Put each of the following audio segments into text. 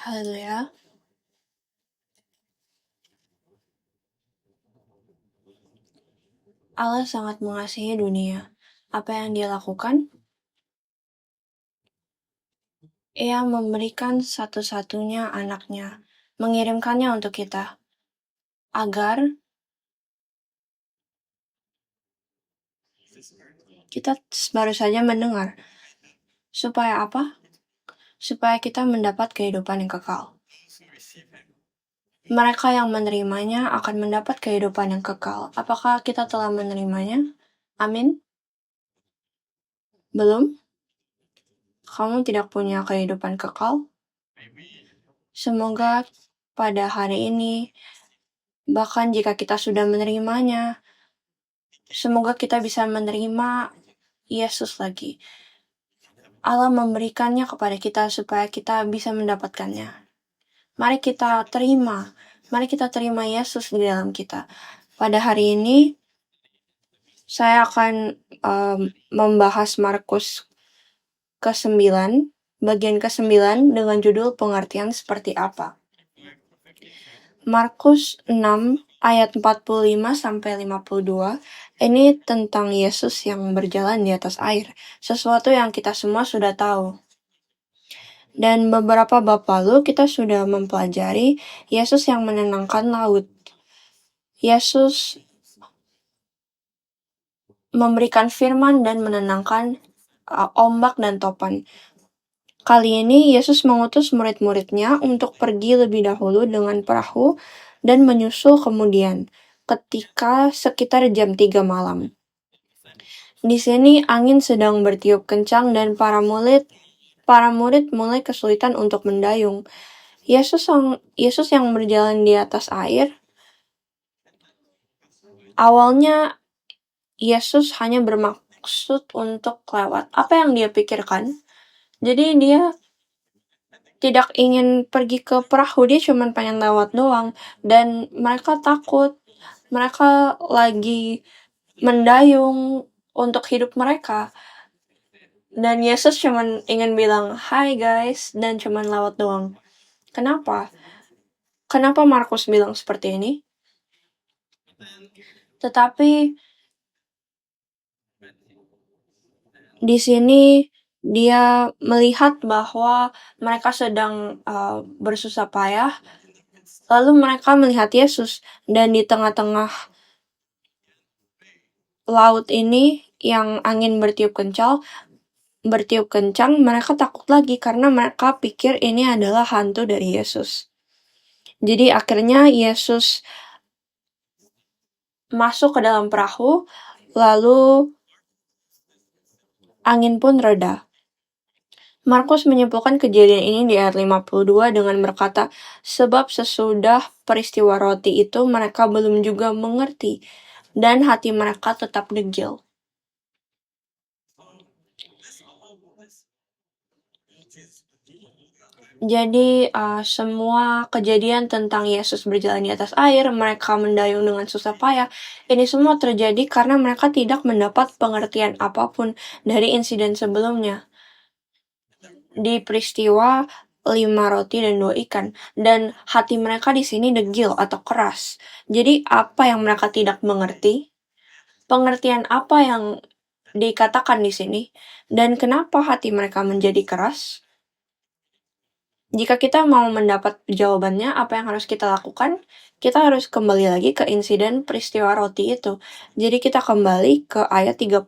Haleluya. Allah sangat mengasihi dunia. Apa yang Dia lakukan? Ia memberikan satu-satunya anaknya, mengirimkannya untuk kita, agar kita baru saja mendengar. Supaya apa? Supaya kita mendapat kehidupan yang kekal. Mereka yang menerimanya akan mendapat kehidupan yang kekal. Apakah kita telah menerimanya? Amin. Belum? Kamu tidak punya kehidupan kekal? Semoga pada hari ini, bahkan jika kita sudah menerimanya, semoga kita bisa menerima Yesus lagi. Allah memberikannya kepada kita supaya kita bisa mendapatkannya. Mari kita terima. Mari kita terima Yesus di dalam kita. Pada hari ini, saya akan membahas Markus ke-9, bagian ke-9 dengan judul pengertian seperti apa. Markus 6 ayat 45-52 ini tentang Yesus yang berjalan di atas air, sesuatu yang kita semua sudah tahu. Dan beberapa bab lalu kita sudah mempelajari Yesus yang menenangkan laut. Yesus memberikan firman dan menenangkan ombak dan topan. Kali ini Yesus mengutus murid-muridnya untuk pergi lebih dahulu dengan perahu dan menyusul kemudian ketika sekitar jam 3 malam. Di sini angin sedang bertiup kencang dan para murid mulai kesulitan untuk mendayung. Yesus yang berjalan di atas air, awalnya Yesus hanya bermaksud untuk lewat. Apa yang dia pikirkan? Jadi dia tidak ingin pergi ke perahu, dia cuma pengen lewat doang. Dan mereka takut. Mereka lagi mendayung untuk hidup mereka. Dan Yesus cuma ingin bilang, "Hai guys," dan cuma lewat doang. Kenapa? Kenapa Markus bilang seperti ini? Tetapi di sini dia melihat bahwa mereka sedang bersusah payah. Lalu mereka melihat Yesus, dan di tengah-tengah laut ini yang angin bertiup kencang, mereka takut lagi karena mereka pikir ini adalah hantu dari Yesus. Jadi akhirnya Yesus masuk ke dalam perahu, lalu angin pun reda. Markus menyimpulkan kejadian ini di ayat 52 dengan berkata, "Sebab sesudah peristiwa roti itu mereka belum juga mengerti, dan hati mereka tetap degil." Jadi semua kejadian tentang Yesus berjalan di atas air, mereka mendayung dengan susah payah, ini semua terjadi karena mereka tidak mendapat pengertian apapun dari insiden sebelumnya. Di peristiwa 5 roti dan 2 ikan, dan hati mereka di sini degil atau keras. Jadi apa yang mereka tidak mengerti? Pengertian apa yang dikatakan di sini? Dan kenapa hati mereka menjadi keras? Jika kita mau mendapat jawabannya, apa yang harus kita lakukan? Kita harus kembali lagi ke insiden peristiwa roti itu. Jadi kita kembali ke ayat 30.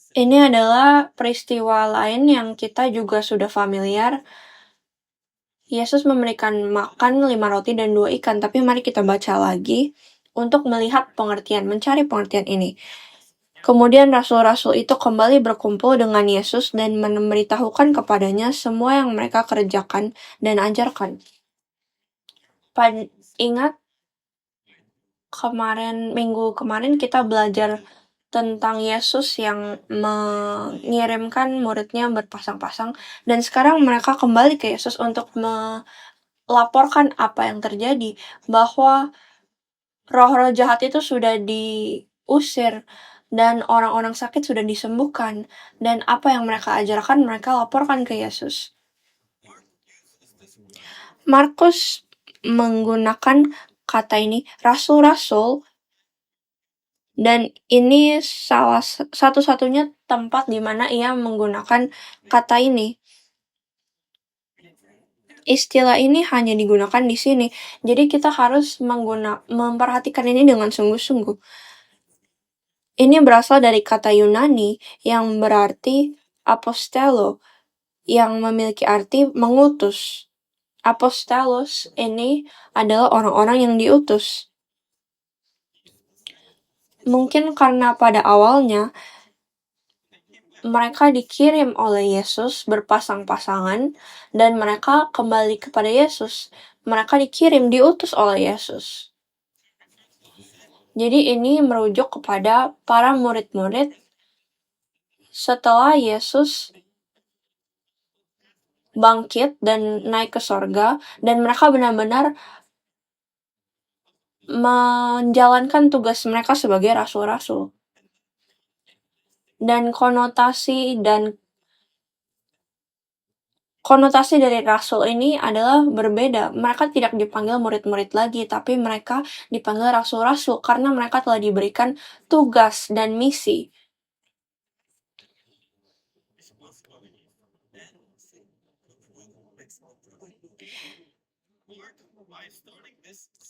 Ini adalah peristiwa lain yang kita juga sudah familiar. Yesus memberikan makan 5 roti dan 2 ikan, tapi mari kita baca lagi untuk melihat pengertian, mencari pengertian ini. Kemudian rasul-rasul itu kembali berkumpul dengan Yesus dan memberitahukan kepadanya semua yang mereka kerjakan dan ajarkan. Ingat minggu kemarin kita belajar tentang Yesus yang mengirimkan muridnya berpasang-pasang, dan sekarang mereka kembali ke Yesus untuk melaporkan apa yang terjadi, bahwa roh-roh jahat itu sudah diusir dan orang-orang sakit sudah disembuhkan. Dan apa yang mereka ajarkan, mereka laporkan ke Yesus. Markus menggunakan kata ini, rasul-rasul, dan ini salah satu-satunya tempat di mana ia menggunakan kata ini. Istilah ini hanya digunakan di sini, jadi kita harus memperhatikan ini dengan sungguh-sungguh. Ini berasal dari kata Yunani yang berarti apostello, yang memiliki arti mengutus. Apostolos ini adalah orang-orang yang diutus. Mungkin karena pada awalnya mereka dikirim oleh Yesus berpasang-pasangan dan mereka kembali kepada Yesus. Mereka dikirim, diutus oleh Yesus. Jadi ini merujuk kepada para murid-murid setelah Yesus bangkit dan naik ke sorga, dan mereka benar-benar menjalankan tugas mereka sebagai rasul-rasul. Dan konotasi dari rasul ini adalah berbeda. Mereka tidak dipanggil murid-murid lagi, tapi mereka dipanggil rasul-rasul karena mereka telah diberikan tugas dan misi.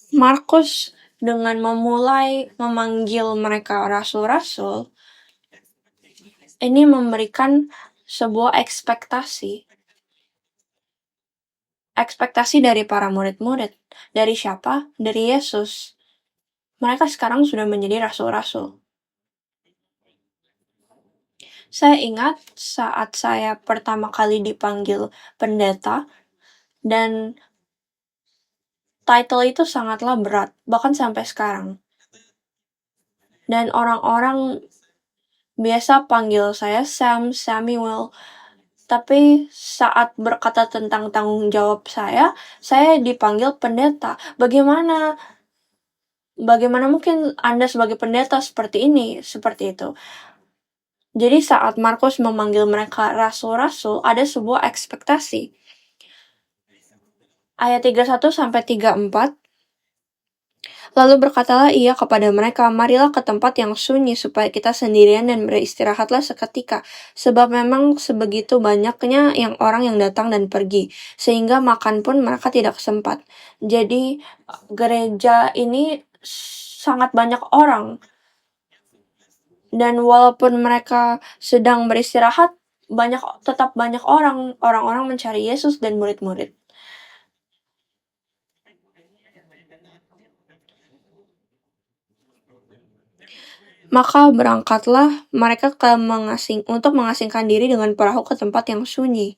Markus dengan memulai memanggil mereka rasul-rasul, ini memberikan sebuah ekspektasi dari para murid-murid. Dari siapa? Dari Yesus. Mereka sekarang sudah menjadi rasul-rasul. Saya ingat saat saya pertama kali dipanggil pendeta, dan title itu sangatlah berat, bahkan sampai sekarang. Dan orang-orang biasa panggil saya Sam, Samuel, tapi saat berkata tentang tanggung jawab saya dipanggil pendeta. Bagaimana mungkin Anda sebagai pendeta seperti ini, seperti itu. Jadi saat Markus memanggil mereka rasul-rasul, ada sebuah ekspektasi. Ayat 31-34, lalu berkatalah ia kepada mereka, marilah ke tempat yang sunyi supaya kita sendirian dan beristirahatlah seketika, sebab memang sebegitu banyaknya orang yang datang dan pergi, sehingga makan pun mereka tidak sempat. Jadi gereja ini sangat banyak orang, dan walaupun mereka sedang beristirahat, tetap banyak orang-orang mencari Yesus dan murid-murid. Maka berangkatlah mereka untuk mengasingkan diri dengan perahu ke tempat yang sunyi.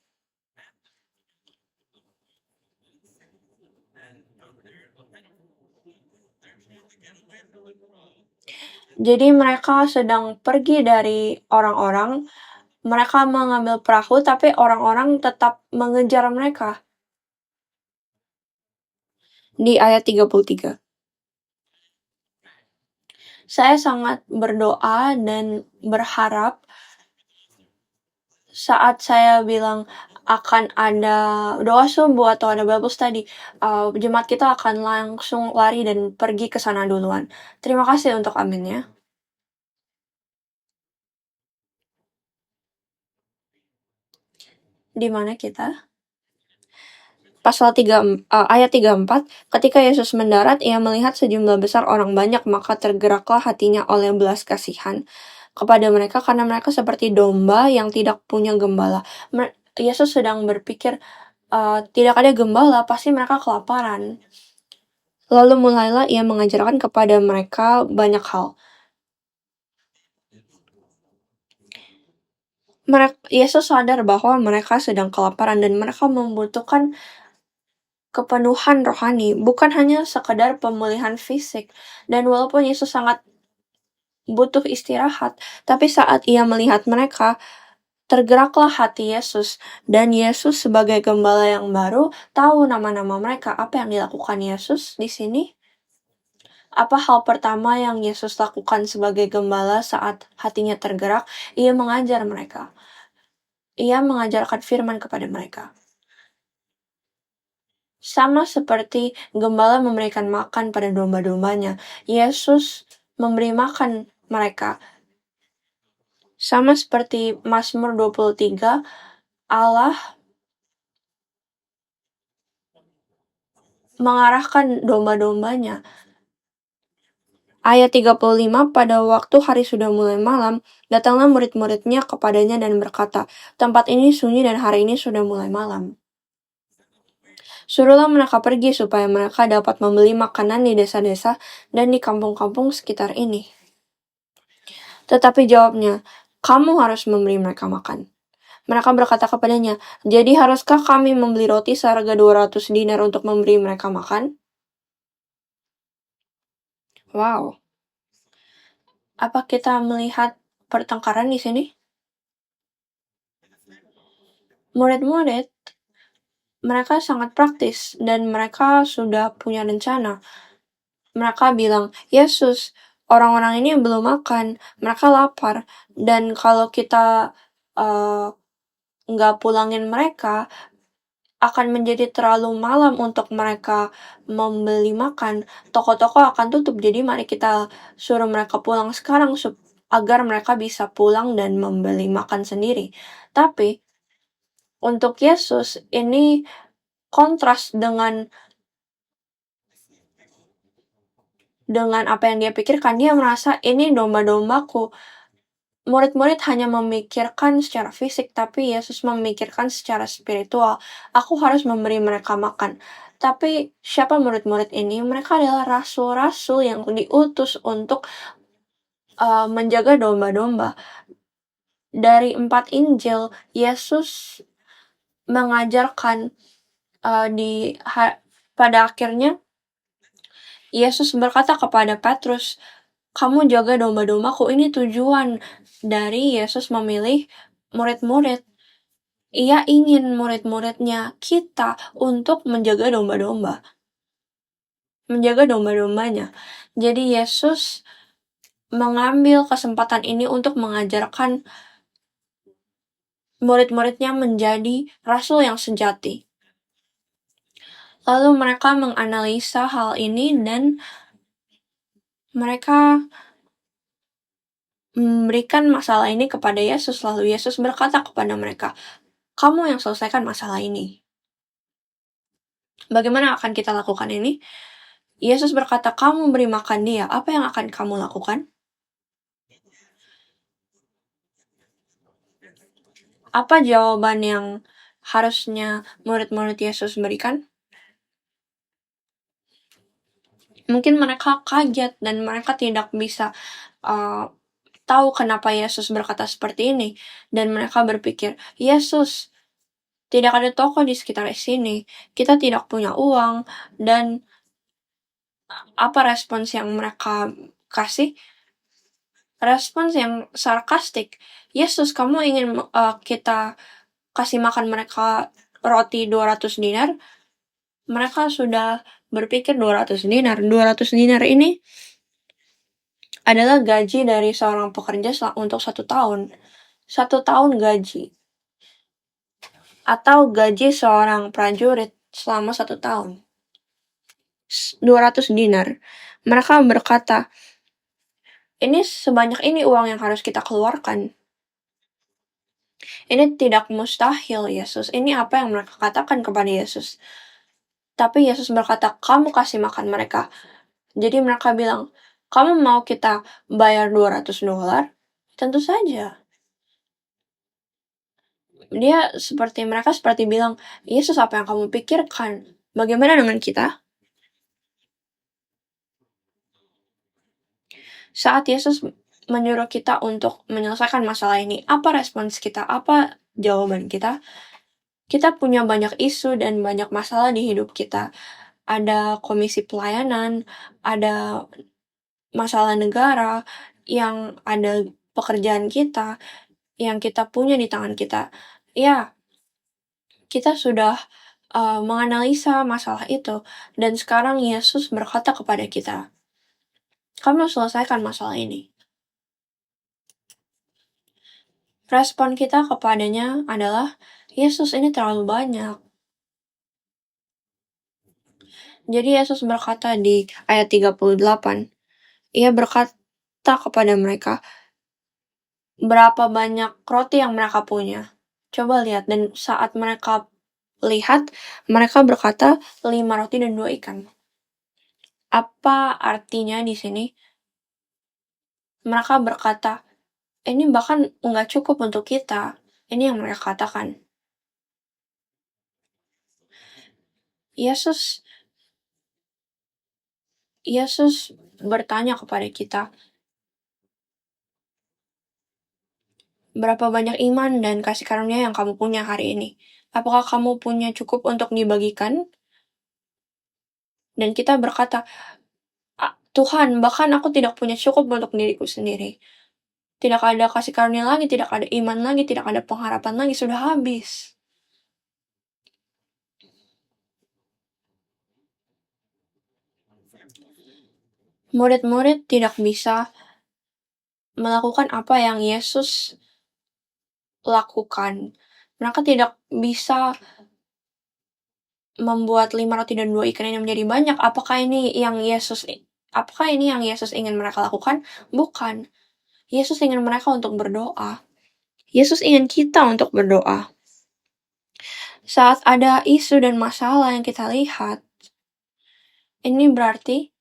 Jadi mereka sedang pergi dari orang-orang, mereka mengambil perahu, tapi orang-orang tetap mengejar mereka. Di ayat 33. Saya sangat berdoa dan berharap saat saya bilang akan ada doa subuh atau ada Bible study, jemaat kita akan langsung lari dan pergi ke sana duluan. Terima kasih untuk aminnya. Di mana kita? Pasal 3, ayat 34, ketika Yesus mendarat, ia melihat sejumlah besar orang banyak, maka tergeraklah hatinya oleh belas kasihan kepada mereka, karena mereka seperti domba yang tidak punya gembala. Yesus sedang berpikir, tidak ada gembala, pasti mereka kelaparan. Lalu mulailah ia mengajarkan kepada mereka banyak hal. Yesus sadar bahwa mereka sedang kelaparan dan mereka membutuhkan kepenuhan rohani, bukan hanya sekadar pemulihan fisik. Dan walaupun Yesus sangat butuh istirahat, tapi saat ia melihat mereka, tergeraklah hati Yesus. Dan Yesus sebagai gembala yang baru tahu nama-nama mereka. Apa yang dilakukan Yesus di sini? Apa hal pertama yang Yesus lakukan sebagai gembala saat hatinya tergerak? Ia mengajar mereka. Ia mengajarkan firman kepada mereka. Sama seperti gembala memberikan makan pada domba-dombanya, Yesus memberi makan mereka. Sama seperti Mazmur 23, Allah mengarahkan domba-dombanya. Ayat 35, pada waktu hari sudah mulai malam, datanglah murid-muridnya kepadanya dan berkata, tempat ini sunyi dan hari ini sudah mulai malam. Suruhlah mereka pergi supaya mereka dapat membeli makanan di desa-desa dan di kampung-kampung sekitar ini. Tetapi jawabnya, kamu harus memberi mereka makan. Mereka berkata kepadanya, jadi haruskah kami membeli roti seharga 200 dinar untuk memberi mereka makan? Wow. Apa kita melihat pertengkaran di sini? Murid-murid, mereka sangat praktis dan mereka sudah punya rencana. Mereka bilang, Yesus, orang-orang ini belum makan, mereka lapar, dan kalau kita nggak pulangin mereka, akan menjadi terlalu malam untuk mereka membeli makan. Toko-toko akan tutup, jadi mari kita suruh mereka pulang sekarang agar mereka bisa pulang dan membeli makan sendiri. Tapi untuk Yesus ini kontras dengan apa yang dia pikirkan. Dia merasa ini domba-dombaku. Murid-murid hanya memikirkan secara fisik, tapi Yesus memikirkan secara spiritual. Aku harus memberi mereka makan. Tapi siapa murid-murid ini? Mereka adalah rasul-rasul yang diutus untuk menjaga domba-domba. Dari 4 Injil, Yesus mengajarkan pada akhirnya Yesus berkata kepada Petrus, kamu jaga domba-dombaku. Ini tujuan dari Yesus memilih murid-murid. Ia ingin murid-muridnya kita untuk menjaga domba-domba. Menjaga domba-dombanya. Jadi Yesus mengambil kesempatan ini untuk mengajarkan murid-muridnya menjadi rasul yang sejati. Lalu mereka menganalisa hal ini dan mereka memberikan masalah ini kepada Yesus. Lalu Yesus berkata kepada mereka, kamu yang selesaikan masalah ini. Bagaimana akan kita lakukan ini? Yesus berkata, kamu beri makan dia. Apa yang akan kamu lakukan? Apa jawaban yang harusnya murid-murid Yesus berikan? Mungkin mereka kaget dan mereka tidak bisa tahu kenapa Yesus berkata seperti ini. Dan mereka berpikir, Yesus, tidak ada toko di sekitar sini. Kita tidak punya uang. Dan apa respons yang mereka kasih? Respons yang sarkastik. Yesus, kamu ingin kita kasih makan mereka roti 200 dinar? Mereka sudah berpikir 200 dinar. 200 dinar ini adalah gaji dari seorang pekerja untuk 1 tahun. 1 tahun gaji. Atau gaji seorang prajurit selama 1 tahun. 200 dinar. Mereka berkata, ini sebanyak ini uang yang harus kita keluarkan. Ini tidak mustahil, Yesus. Ini apa yang mereka katakan kepada Yesus. Tapi Yesus berkata, kamu kasih makan mereka. Jadi mereka bilang, kamu mau kita bayar $200? Tentu saja. Mereka seperti bilang, Yesus, apa yang kamu pikirkan? Bagaimana dengan kita? Saat Yesus menyuruh kita untuk menyelesaikan masalah ini, apa respons kita? Apa jawaban kita? Kita punya banyak isu dan banyak masalah di hidup kita. Ada komisi pelayanan, ada masalah negara, yang ada pekerjaan kita, yang kita punya di tangan kita. Ya, kita sudah menganalisa masalah itu. Dan sekarang Yesus berkata kepada kita, kamu selesaikan masalah ini. Respon kita kepadanya adalah, Yesus ini terlalu banyak. Jadi Yesus berkata di ayat 38, ia berkata kepada mereka, berapa banyak roti yang mereka punya? Coba lihat, dan saat mereka lihat, mereka berkata 5 roti dan 2 ikan. Apa artinya di sini? Mereka berkata, ini bahkan nggak cukup untuk kita. Ini yang mereka katakan. Yesus bertanya kepada kita, berapa banyak iman dan kasih karunia yang kamu punya hari ini? Apakah kamu punya cukup untuk dibagikan? Dan kita berkata, Tuhan, bahkan aku tidak punya cukup untuk diriku sendiri. Tidak ada kasih karunia lagi, tidak ada iman lagi, tidak ada pengharapan lagi, sudah habis. Murid-murid tidak bisa melakukan apa yang Yesus lakukan. Mereka tidak bisa membuat 5 roti dan 2 ikan ini menjadi banyak. Apakah ini yang Yesus ingin mereka lakukan? Bukan. Yesus ingin mereka untuk berdoa. Yesus ingin kita untuk berdoa. Saat ada isu dan masalah yang kita lihat, ini berarti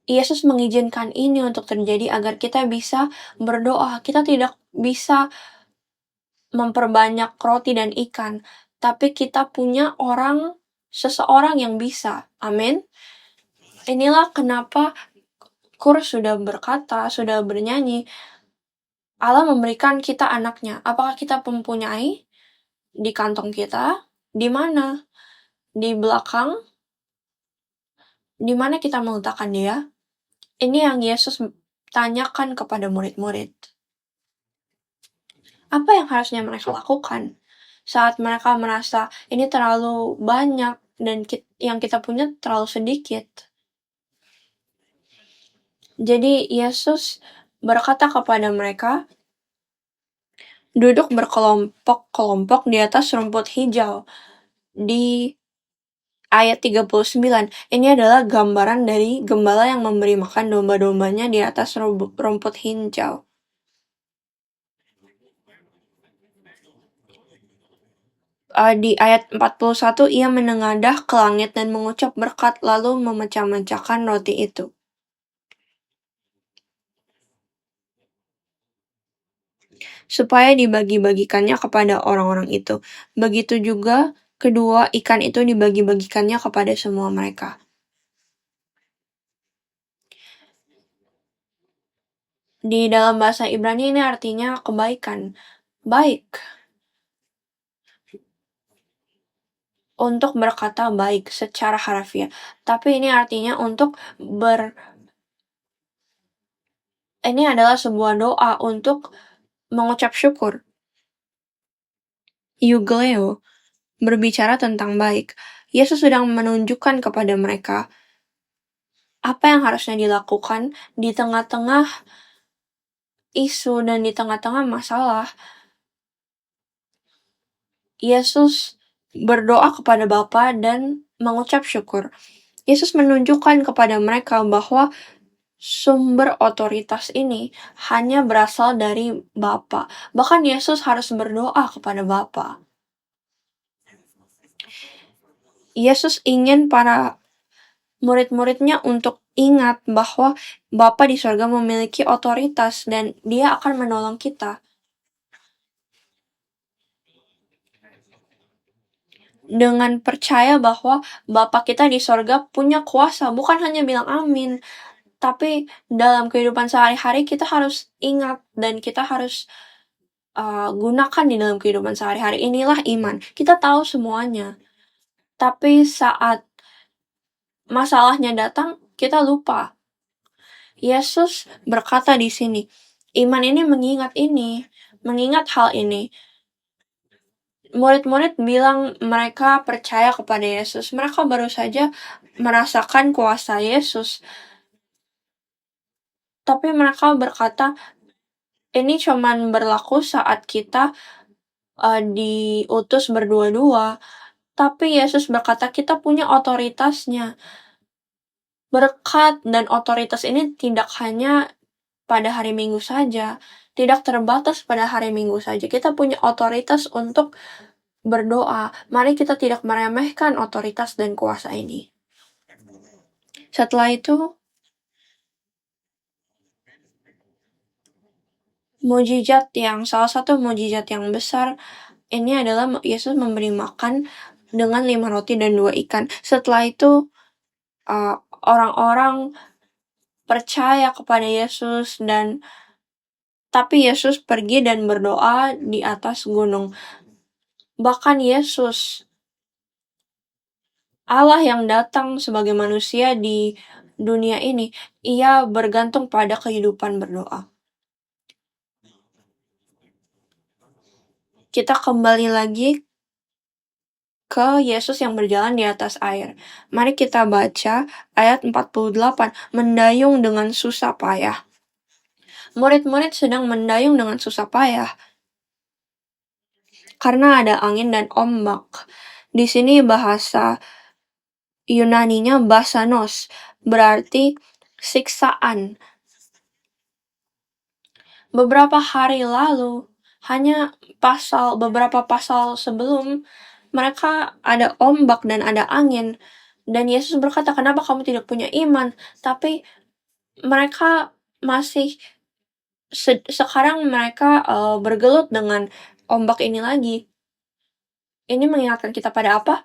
Yesus mengizinkan ini untuk terjadi agar kita bisa berdoa. Kita tidak bisa memperbanyak roti dan ikan, tapi kita punya seseorang yang bisa. Amin. Inilah kenapa Kurs sudah berkata, sudah bernyanyi, Allah memberikan kita anaknya. Apakah kita mempunyai? Di kantong kita? Di mana? Di belakang? Di mana kita meletakkan dia? Ini yang Yesus tanyakan kepada murid-murid. Apa yang harusnya mereka lakukan saat mereka merasa ini terlalu banyak dan yang kita punya terlalu sedikit? Jadi Yesus berkata kepada mereka, duduk berkelompok-kelompok di atas rumput hijau. Di ayat 39, ini adalah gambaran dari gembala yang memberi makan domba-dombanya di atas rumput hijau. Di ayat 41, ia menengadah ke langit dan mengucap berkat lalu memecah-mecahkan roti itu. Supaya dibagi-bagikannya kepada orang-orang itu. Begitu juga kedua ikan itu dibagi-bagikannya kepada semua mereka. Di dalam bahasa Ibrani ini artinya kebaikan. Baik. Untuk berkata baik secara harfiah. Tapi ini artinya untuk ini adalah sebuah doa untuk mengucap syukur. Eugleo berbicara tentang baik. Yesus sedang menunjukkan kepada mereka apa yang harusnya dilakukan di tengah-tengah isu dan di tengah-tengah masalah. Yesus berdoa kepada Bapa dan mengucap syukur. Yesus menunjukkan kepada mereka bahwa sumber otoritas ini hanya berasal dari Bapa. Bahkan Yesus harus berdoa kepada Bapa. Yesus ingin para murid-muridnya untuk ingat bahwa Bapa di surga memiliki otoritas dan Dia akan menolong kita. Dengan percaya bahwa Bapa kita di surga punya kuasa, bukan hanya bilang amin, tapi dalam kehidupan sehari-hari kita harus ingat dan kita harus gunakan di dalam kehidupan sehari-hari. Inilah iman. Kita tahu semuanya. Tapi saat masalahnya datang, kita lupa. Yesus berkata di sini, iman ini mengingat hal ini. murid-murid bilang mereka percaya kepada Yesus. Mereka baru saja merasakan kuasa Yesus. Tapi mereka berkata, ini cuman berlaku saat kita diutus berdua-dua. Tapi Yesus berkata kita punya otoritasnya. Berkat dan otoritas ini tidak hanya pada hari Minggu saja, tidak terbatas pada hari Minggu saja. Kita punya otoritas untuk berdoa. Mari kita tidak meremehkan otoritas dan kuasa ini. Setelah itu, salah satu mujizat yang besar ini adalah Yesus memberi makan dengan 5 roti dan 2 ikan. Setelah itu, orang-orang percaya kepada Yesus tapi Yesus pergi dan berdoa di atas gunung. Bahkan Yesus, Allah yang datang sebagai manusia di dunia ini, ia bergantung pada kehidupan berdoa. Kita kembali lagi ke Yesus yang berjalan di atas air. Mari kita baca ayat 48, mendayung dengan susah payah. Murid-murid sedang mendayung dengan susah payah karena ada angin dan ombak. Di sini bahasa Yunaninya basanos, berarti siksaan. Beberapa hari lalu, hanya beberapa pasal sebelum, mereka ada ombak dan ada angin. Dan Yesus berkata, kenapa kamu tidak punya iman? Tapi mereka masih, sekarang mereka bergelut dengan ombak ini lagi. Ini mengingatkan kita pada apa?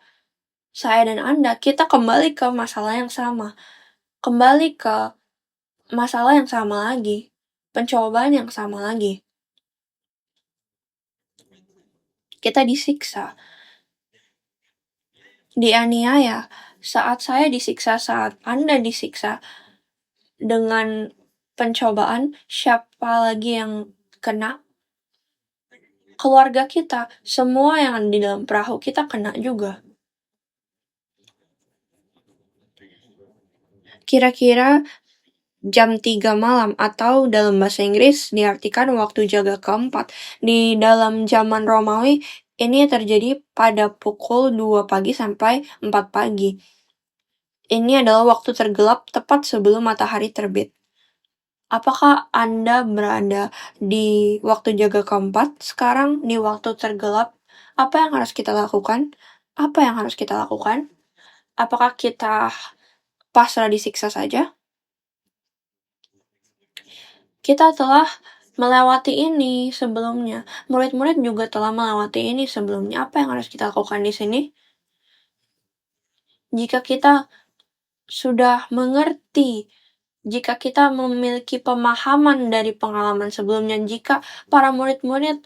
Saya dan Anda, kita kembali ke masalah yang sama. Kembali ke masalah yang sama lagi. Pencobaan yang sama lagi. Kita disiksa. Dianiaya. Saat saya disiksa, saat Anda disiksa dengan pencobaan, siapa lagi yang kena? Keluarga kita, semua yang ada di dalam perahu kita kena juga. Kira-kira jam 3 malam atau dalam bahasa Inggris diartikan waktu jaga keempat. Di dalam zaman Romawi, ini terjadi pada pukul 2 pagi sampai 4 pagi. Ini adalah waktu tergelap tepat sebelum matahari terbit. Apakah Anda berada di waktu jaga keempat sekarang, di waktu tergelap? Apa yang harus kita lakukan? Apa yang harus kita lakukan? Apakah kita pasrah disiksa saja? Kita telah melewati ini sebelumnya. Murid-murid juga telah melewati ini sebelumnya. Apa yang harus kita lakukan di sini? Jika kita sudah mengerti, jika kita memiliki pemahaman dari pengalaman sebelumnya, jika para murid-murid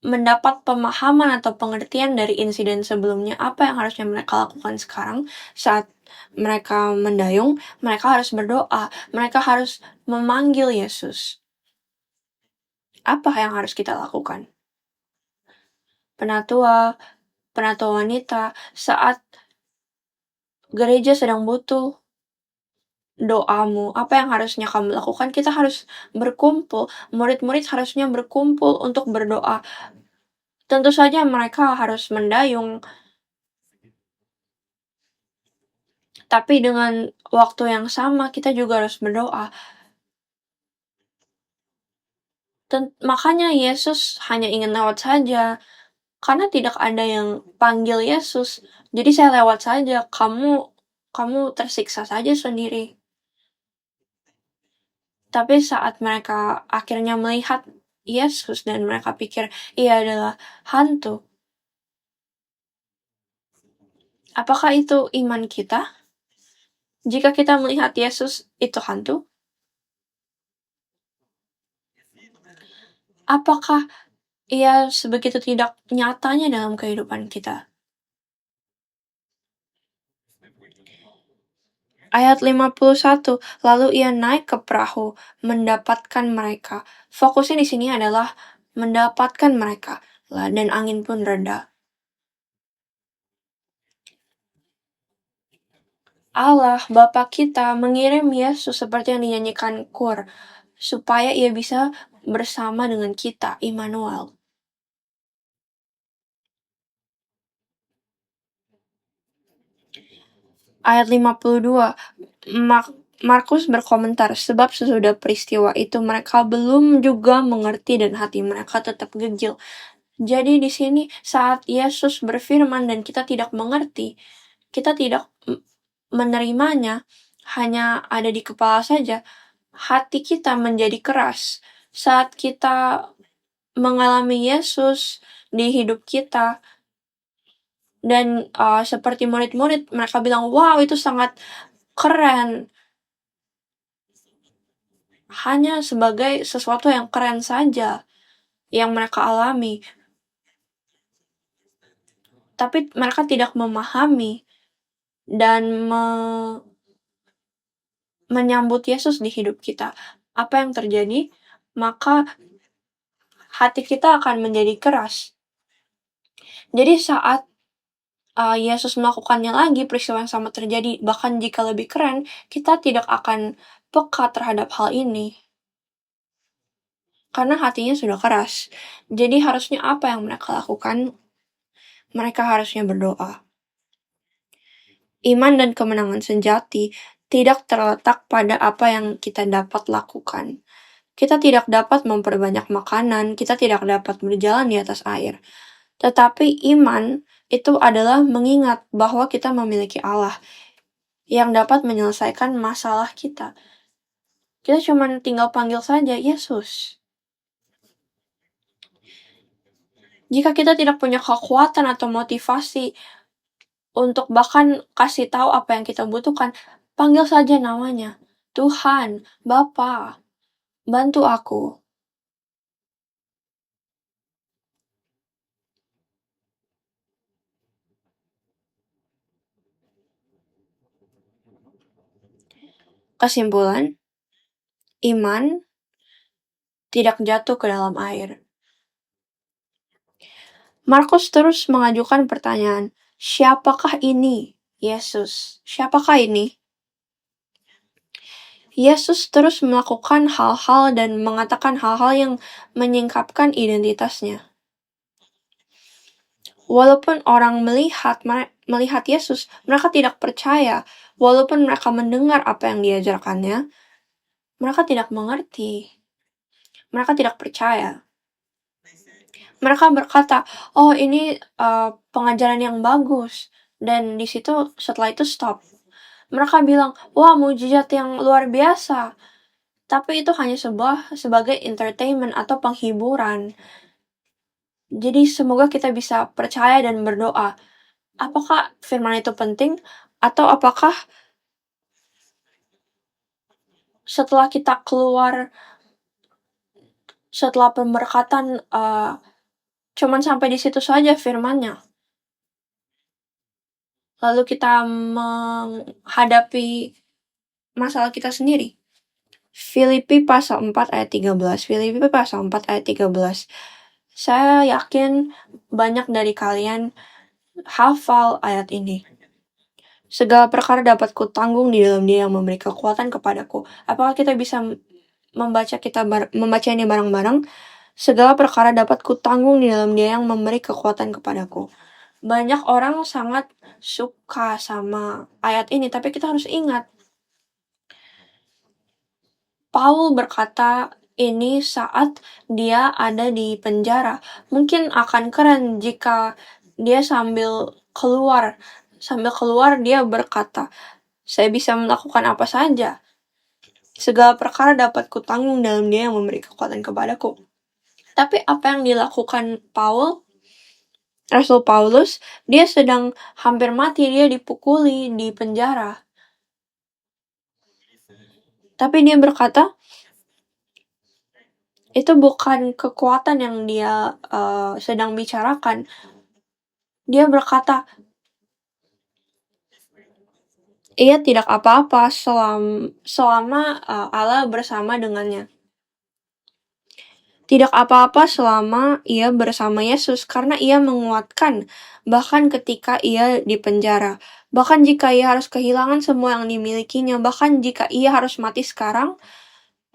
mendapat pemahaman atau pengertian dari insiden sebelumnya, apa yang harusnya mereka lakukan sekarang saat mereka mendayung? Mereka harus berdoa, mereka harus memanggil Yesus. Apa yang harus kita lakukan? Penatua wanita, saat gereja sedang butuh doamu, apa yang harusnya kamu lakukan? Kita harus berkumpul, murid-murid harusnya berkumpul untuk berdoa. Tentu saja mereka harus mendayung, tapi dengan waktu yang sama kita juga harus berdoa. Makanya Yesus hanya ingin lewat saja, karena tidak ada yang panggil Yesus. Jadi saya lewat saja, kamu tersiksa saja sendiri. Tapi saat mereka akhirnya melihat Yesus dan mereka pikir ia adalah hantu, apakah itu iman kita? Jika kita melihat Yesus itu hantu, apakah ia sebegitu tidak nyatanya dalam kehidupan kita? Ayat 51, lalu ia naik ke perahu, mendapatkan mereka. Fokusnya di sini adalah mendapatkan mereka. dan angin pun reda. Allah, Bapa kita, mengirim Yesus seperti yang dinyanyikan KUR, supaya ia bisa bersama dengan kita, Immanuel. Ayat 52, Markus berkomentar, sebab sesudah peristiwa itu mereka belum juga mengerti dan hati mereka tetap gegil. Jadi di sini saat Yesus berfirman dan kita tidak mengerti, kita tidak menerimanya, hanya ada di kepala saja, hati kita menjadi keras. Saat kita mengalami Yesus di hidup kita, dan seperti murid-murid, mereka bilang, wow itu sangat keren. Hanya sebagai sesuatu yang keren saja yang mereka alami. Tapi mereka tidak memahami dan menyambut Yesus di hidup kita. Apa yang terjadi? Maka hati kita akan menjadi keras. Jadi saat Yesus melakukannya lagi, peristiwa yang sama terjadi, bahkan jika lebih keren, kita tidak akan peka terhadap hal ini. Karena hatinya sudah keras. Jadi harusnya apa yang mereka lakukan? Mereka harusnya berdoa. Iman dan kemenangan sejati tidak terletak pada apa yang kita dapat lakukan. Kita tidak dapat memperbanyak makanan, kita tidak dapat berjalan di atas air. Tetapi iman itu adalah mengingat bahwa kita memiliki Allah yang dapat menyelesaikan masalah kita. Kita cuma tinggal panggil saja Yesus. Jika kita tidak punya kekuatan atau motivasi untuk bahkan kasih tahu apa yang kita butuhkan, panggil saja namanya. Tuhan, Bapa, bantu aku. Kesimpulan, iman tidak jatuh ke dalam air. Markus terus mengajukan pertanyaan, siapakah ini? Yesus. Siapakah ini? Yesus terus melakukan hal-hal dan mengatakan hal-hal yang menyingkapkan identitasnya. Walaupun orang melihat Yesus, mereka tidak percaya. Walaupun mereka mendengar apa yang diajarkannya, mereka tidak mengerti. Mereka tidak percaya. Mereka berkata, oh ini pengajaran yang bagus. Dan di situ setelah itu stop. Mereka bilang, wah mujizat yang luar biasa. Tapi itu hanya sebagai entertainment atau penghiburan. Jadi semoga kita bisa percaya dan berdoa. Apakah firman itu penting? Atau apakah setelah kita keluar, setelah pemberkatan, cuman sampai di situ saja firmannya. Lalu kita menghadapi masalah kita sendiri. Filipi pasal 4 ayat 13. Filipi pasal 4 ayat 13. Saya yakin banyak dari kalian hafal ayat ini. Segala perkara dapat kutanggung di dalam Dia yang memberi kekuatan kepadaku. Apakah kita bisa membaca ini bareng-bareng? Segala perkara dapat kutanggung di dalam Dia yang memberi kekuatan kepadaku. Banyak orang sangat suka sama ayat ini, tapi kita harus ingat. Paul berkata ini saat dia ada di penjara. Mungkin akan keren jika dia sambil keluar dia berkata, saya bisa melakukan apa saja. Segala perkara dapat kutanggung dalam Dia yang memberi kekuatan kepadaku. Tapi apa yang dilakukan Rasul Paulus, dia sedang hampir mati, dia dipukuli di penjara. Tapi dia berkata, itu bukan kekuatan yang dia sedang bicarakan. Dia berkata, ia tidak apa-apa selama Allah bersama dengannya. tidak apa-apa selama ia bersama Yesus karena ia menguatkan bahkan ketika ia di penjara. Bahkan jika ia harus kehilangan semua yang dimilikinya, bahkan jika ia harus mati sekarang,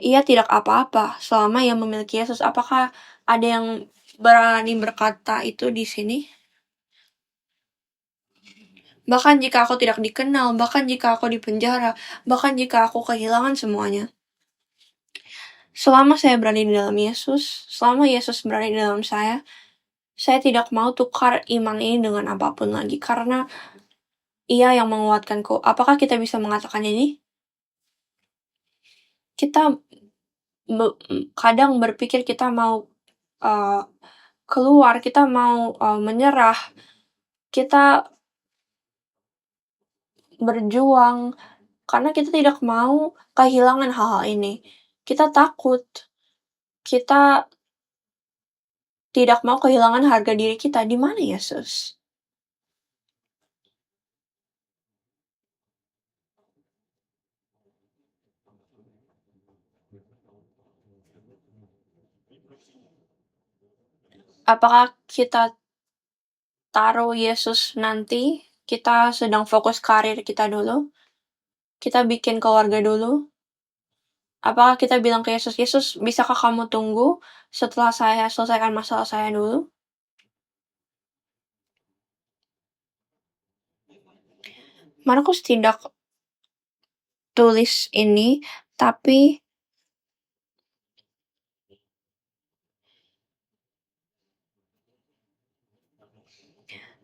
ia tidak apa-apa selama ia memiliki Yesus. Apakah ada yang berani berkata itu di sini? Bahkan jika aku tidak dikenal, bahkan jika aku di penjara, bahkan jika aku kehilangan semuanya. Selama saya berada di dalam Yesus, selama Yesus berada di dalam saya tidak mau tukar iman ini dengan apapun lagi karena ia yang menguatkanku. Apakah kita bisa mengatakan ini? Kita kadang berpikir kita mau uh, keluar, kita mau menyerah, kita berjuang karena kita tidak mau kehilangan hal-hal ini. Kita takut, kita tidak mau kehilangan harga diri kita. Di mana Yesus? Apakah kita taruh Yesus nanti? Kita sedang fokus karir kita dulu? Kita bikin keluarga dulu? Apakah kita bilang ke Yesus, Yesus, bisakah kamu tunggu setelah saya selesaikan masalah saya dulu? Markus tidak tulis ini, tapi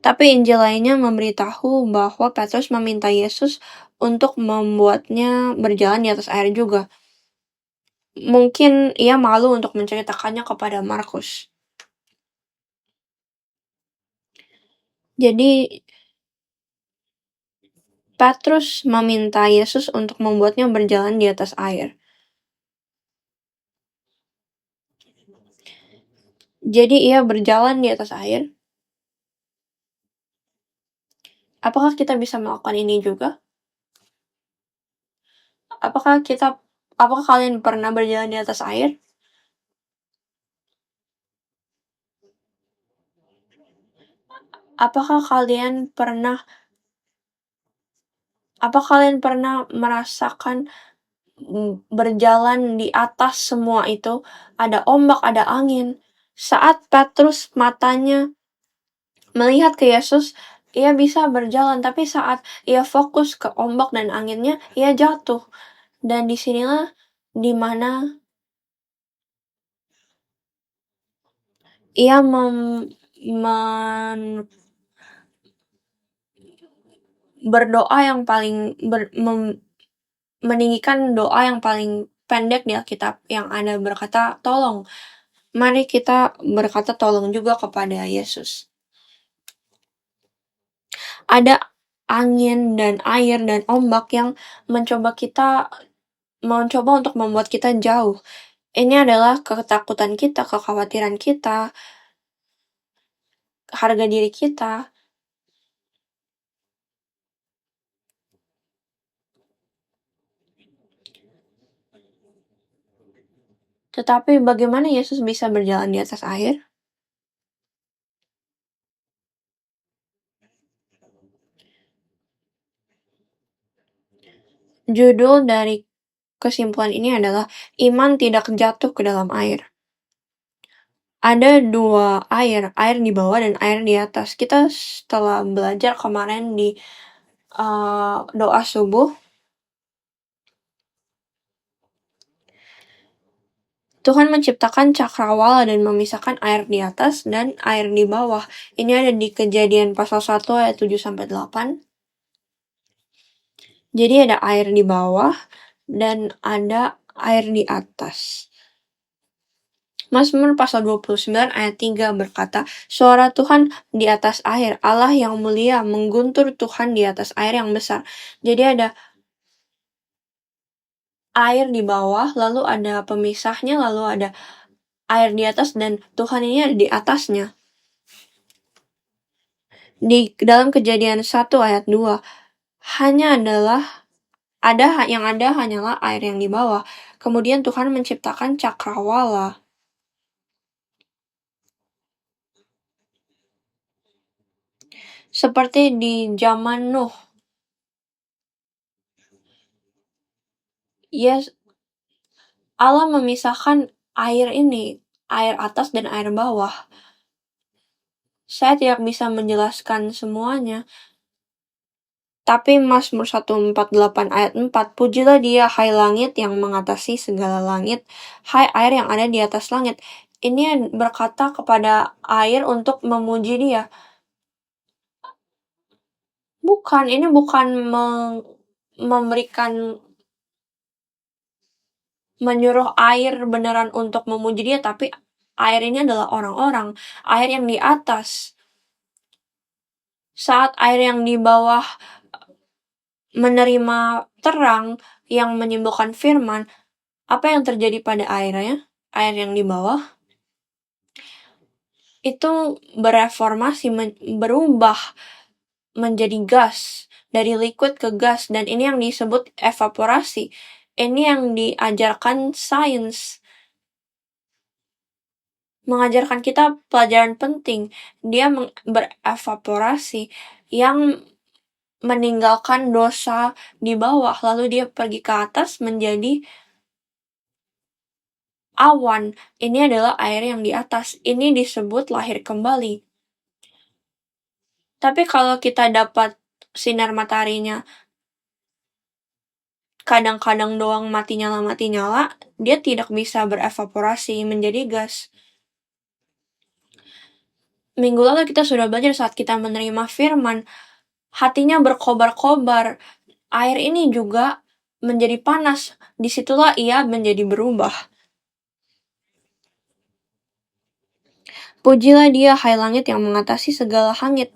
Injil lainnya memberitahu bahwa Petrus meminta Yesus untuk membuatnya berjalan di atas air juga. Mungkin ia malu untuk menceritakannya kepada Markus. Jadi Petrus meminta Yesus untuk membuatnya berjalan di atas air. Jadi ia berjalan di atas air. Apakah kita bisa melakukan ini juga? Apakah kalian pernah berjalan di atas air? Apakah kalian pernah merasakan berjalan di atas semua itu? Ada ombak, ada angin. Saat Petrus matanya melihat ke Yesus, ia bisa berjalan, tapi saat ia fokus ke ombak dan anginnya, ia jatuh. Dan disinilah dimana ia berdoa yang paling meninggikan doa yang paling pendek di Alkitab yang ada berkata tolong. Mari kita berkata tolong juga kepada Yesus. Ada angin dan air dan ombak yang mencoba untuk membuat kita jauh. Ini adalah ketakutan kita, kekhawatiran kita, harga diri kita. Tetapi bagaimana Yesus bisa berjalan di atas air? Judul dari kesimpulan ini adalah iman tidak jatuh ke dalam air. Ada dua air di bawah dan air di atas. Kita setelah belajar kemarin di doa subuh, Tuhan menciptakan cakrawala dan memisahkan air di atas dan air di bawah. Ini ada di Kejadian pasal 1 ayat 7-8. Jadi ada air di bawah dan ada air di atas. Mazmur pasal 29 ayat 3 berkata, suara Tuhan di atas air, Allah yang mulia mengguntur Tuhan di atas air yang besar. Jadi ada air di bawah, lalu ada pemisahnya, lalu ada air di atas, dan Tuhan ini ada di atasnya. Di dalam Kejadian 1 ayat 2, yang ada hanyalah air yang di bawah. Kemudian Tuhan menciptakan cakrawala. seperti di zaman Nuh. Yes, Allah memisahkan air ini, air atas dan air bawah. Saya tidak bisa menjelaskan semuanya, tapi Mazmur 148 ayat 4, pujilah dia hai langit yang mengatasi segala langit, hai air yang ada di atas langit. Ini berkata kepada air untuk memuji dia. Bukan, ini bukan memberikan, menyuruh air beneran untuk memuji dia, tapi air ini adalah orang-orang, air yang di atas. Saat air yang di bawah menerima terang yang menyembuhkan firman, apa yang terjadi pada airnya? Air yang di bawah itu bereformasi, berubah menjadi gas, dari liquid ke gas, dan ini yang disebut evaporasi. Ini yang diajarkan sains, mengajarkan kita pelajaran penting. Dia berevaporasi, yang meninggalkan dosa di bawah, lalu dia pergi ke atas menjadi awan. Ini adalah air yang di atas. Ini disebut lahir kembali. Tapi kalau kita dapat sinar mataharinya kadang-kadang doang mati nyala, dia tidak bisa berevaporasi menjadi gas. Minggu lalu kita sudah belajar saat kita menerima firman, hatinya berkobar-kobar. Air ini juga menjadi panas. Disitulah ia menjadi berubah. Pujilah dia hai langit yang mengatasi segala langit,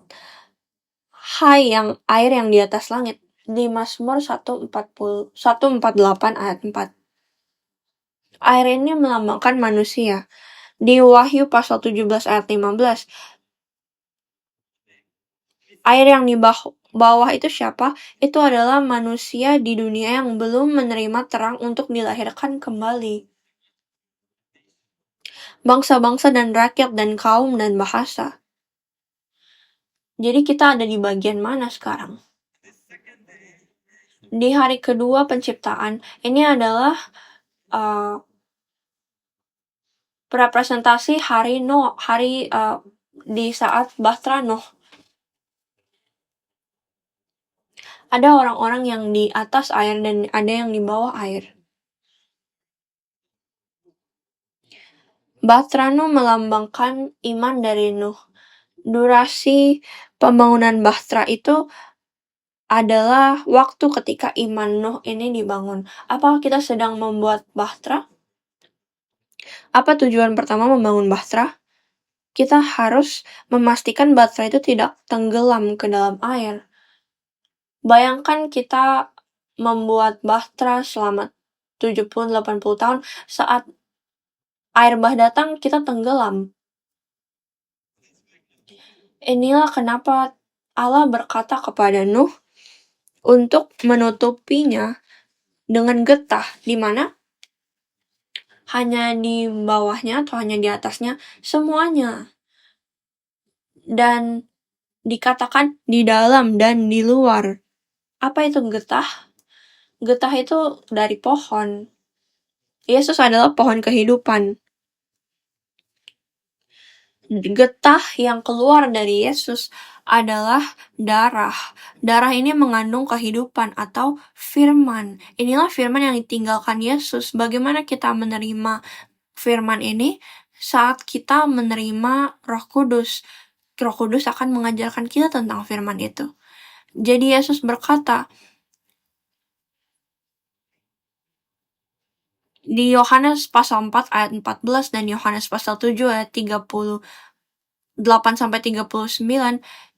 hai yang air yang di atas langit. Di Mazmur 148 ayat 4. Air ini melambangkan manusia. Di Wahyu pasal 17 ayat 15, air yang di bawah itu siapa? Itu adalah manusia di dunia yang belum menerima terang untuk dilahirkan kembali. Bangsa-bangsa dan rakyat dan kaum dan bahasa. Jadi kita ada di bagian mana sekarang? Di hari kedua penciptaan, ini adalah representasi hari Nuh, di saat Bahtera Nuh. Ada orang-orang yang di atas air dan ada yang di bawah air. Bahtera Nuh melambangkan iman dari Nuh. Durasi pembangunan Bahtera itu adalah waktu ketika iman Nuh ini dibangun. Apakah kita sedang membuat Bahtera? Apa tujuan pertama membangun Bahtera? Kita harus memastikan Bahtera itu tidak tenggelam ke dalam air. Bayangkan kita membuat Bahtera selama 70-80 tahun, saat air bah datang kita tenggelam. Inilah kenapa Allah berkata kepada Nuh untuk menutupinya dengan getah, di mana hanya di bawahnya atau hanya di atasnya, semuanya. Dan dikatakan di dalam dan di luar. Apa itu getah? Getah itu dari pohon. Yesus adalah pohon kehidupan. Getah yang keluar dari Yesus adalah darah. Darah ini mengandung kehidupan atau firman. Inilah firman yang ditinggalkan Yesus. Bagaimana kita menerima firman ini? Saat kita menerima Roh Kudus. Roh Kudus akan mengajarkan kita tentang firman itu. Jadi Yesus berkata, di Yohanes pasal 4 ayat 14 dan Yohanes pasal 7 ayat 38-39,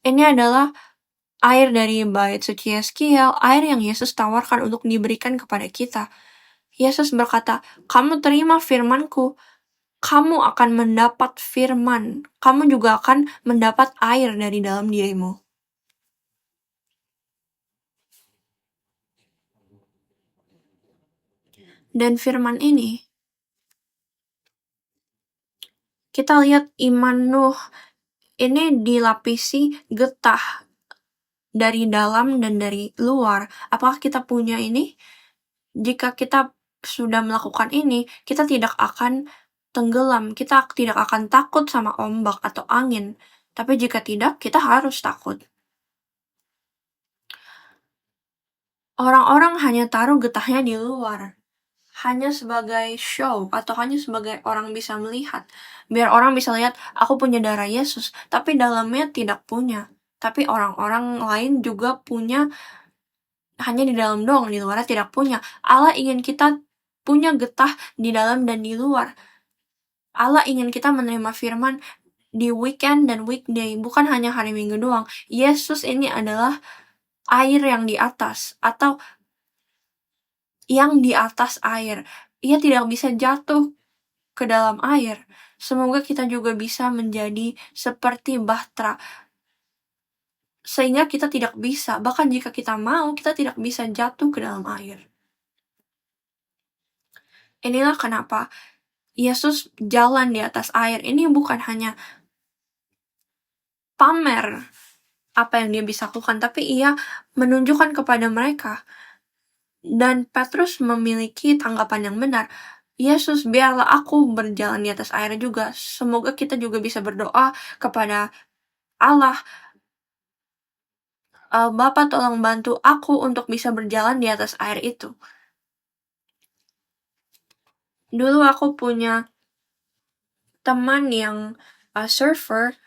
ini adalah air dari bait suci Yeskiel, air yang Yesus tawarkan untuk diberikan kepada kita. Yesus berkata, kamu terima firmanku, kamu akan mendapat firman, kamu juga akan mendapat air dari dalam dirimu. Dan firman ini, kita lihat iman Nuh ini dilapisi getah. dari dalam dan dari luar. Apakah kita punya ini? Jika kita sudah melakukan ini, kita tidak akan tenggelam, kita tidak akan takut sama ombak atau angin. Tapi jika tidak, kita harus takut. Orang-orang hanya taruh getahnya di luar, hanya sebagai show atau hanya sebagai orang bisa melihat. Biar orang bisa lihat, aku punya darah Yesus, tapi dalamnya tidak punya. Tapi orang-orang lain juga punya, hanya di dalam doang, di luar tidak punya. Allah ingin kita punya getah di dalam dan di luar. Allah ingin kita menerima firman di weekend dan weekday, bukan hanya hari Minggu doang. Yesus ini adalah air yang di atas, atau yang di atas air. Ia tidak bisa jatuh ke dalam air. Semoga kita juga bisa menjadi seperti bahtera, sehingga kita tidak bisa, bahkan jika kita mau, kita tidak bisa jatuh ke dalam air. Inilah kenapa Yesus jalan di atas air. Ini bukan hanya pamer apa yang dia bisa lakukan, tapi ia menunjukkan kepada mereka. Dan Petrus memiliki tanggapan yang benar. Yesus, biarlah aku berjalan di atas air juga. Semoga kita juga bisa berdoa kepada Allah. Bapa, tolong bantu aku untuk bisa berjalan di atas air itu. Dulu aku punya teman yang surfer.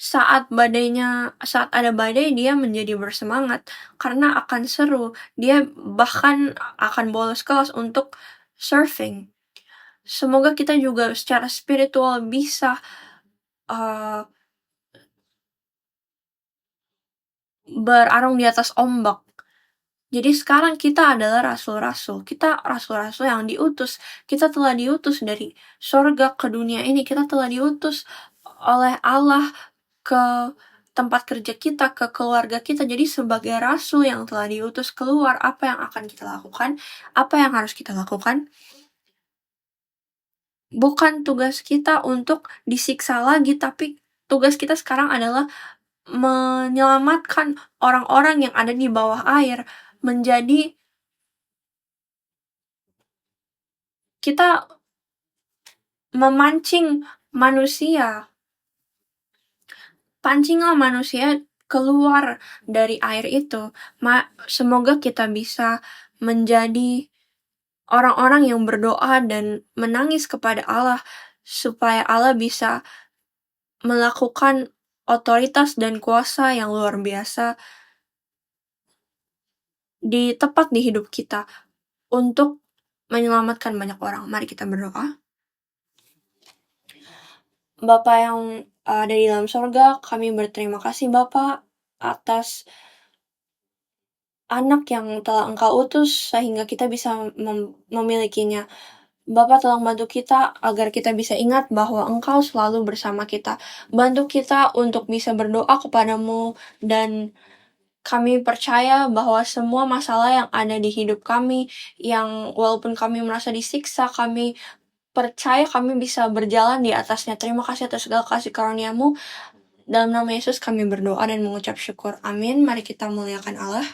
Saat ada badai, dia menjadi bersemangat karena akan seru. Dia bahkan akan bolos kelas untuk surfing. Semoga kita juga secara spiritual bisa berarung di atas ombak. Jadi sekarang kita adalah rasul-rasul. Kita rasul-rasul yang diutus. Kita telah diutus dari sorga ke dunia ini. Kita telah diutus oleh Allah ke tempat kerja kita, ke keluarga kita. Jadi sebagai rasul yang telah diutus keluar, apa yang akan kita lakukan? Apa yang harus kita lakukan? Bukan tugas kita untuk disiksa lagi, tapi tugas kita sekarang adalah menyelamatkan orang-orang yang ada di bawah air, menjadi kita memancing manusia. Pancinglah manusia keluar dari air itu. Semoga kita bisa menjadi orang-orang yang berdoa dan menangis kepada Allah, supaya Allah bisa melakukan otoritas dan kuasa yang luar biasa tepat di hidup kita untuk menyelamatkan banyak orang. Mari kita berdoa. Bapa yang ada di dalam sorga, kami berterima kasih Bapa atas anak yang telah Engkau utus sehingga kita bisa memilikinya. Bapa, tolong bantu kita agar kita bisa ingat bahwa Engkau selalu bersama kita. Bantu kita untuk bisa berdoa kepadamu, dan kami percaya bahwa semua masalah yang ada di hidup kami, yang walaupun kami merasa disiksa, kami percaya kami bisa berjalan di atasnya. Terima kasih atas segala kasih karunia-Mu. Dalam nama Yesus kami berdoa dan mengucap syukur. Amin. Mari kita muliakan Allah.